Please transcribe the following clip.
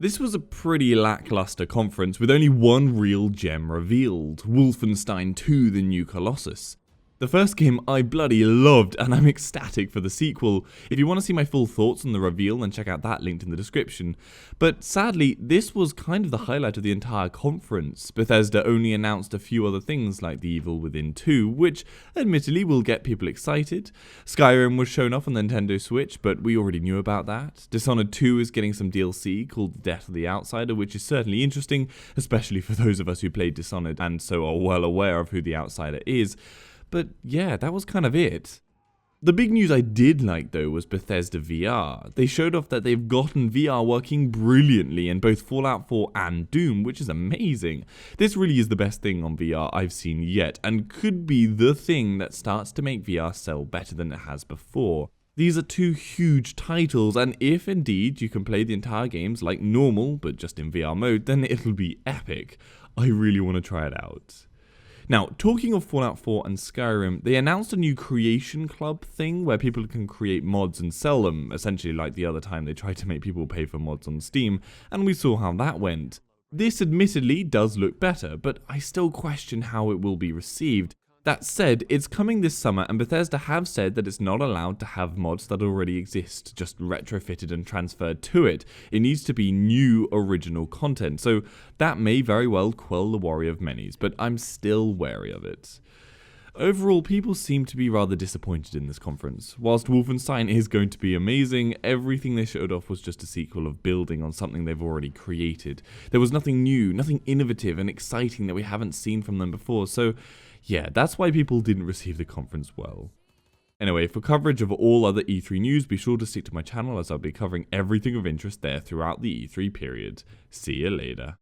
This was a pretty lackluster conference with only one real gem revealed, Wolfenstein 2: The New Colossus. The first game I bloody loved, and I'm ecstatic for the sequel. If you want to see my full thoughts on the reveal, then check out that linked in the description. But sadly, this was kind of the highlight of the entire conference. Bethesda only announced a few other things like The Evil Within 2, which admittedly will get people excited. Skyrim was shown off on the Nintendo Switch, but we already knew about that. Dishonored 2 is getting some DLC called The Death of the Outsider, which is certainly interesting, especially for those of us who played Dishonored and so are well aware of who the Outsider is. But yeah, that was kind of it. The big news I did like though was Bethesda VR. They showed off that they've gotten VR working brilliantly in both Fallout 4 and Doom, which is amazing. This really is the best thing on VR I've seen yet, and could be the thing that starts to make VR sell better than it has before. These are two huge titles, and if indeed you can play the entire games like normal, but just in VR mode, then it'll be epic. I really want to try it out. Now, talking of Fallout 4 and Skyrim, they announced a new creation club thing where people can create mods and sell them, essentially like the other time they tried to make people pay for mods on Steam, and we saw how that went. This admittedly does look better, but I still question how it will be received. That said, it's coming this summer, and Bethesda have said that it's not allowed to have mods that already exist, just retrofitted and transferred to it. It needs to be new original content, so that may very well quell the worry of many, but I'm still wary of it. Overall, people seem to be rather disappointed in this conference. Whilst Wolfenstein is going to be amazing, everything they showed off was just a sequel of building on something they've already created. There was nothing new, nothing innovative and exciting that we haven't seen from them before, so yeah, that's why people didn't receive the conference well. Anyway, for coverage of all other E3 news, be sure to stick to my channel as I'll be covering everything of interest there throughout the E3 period. See you later.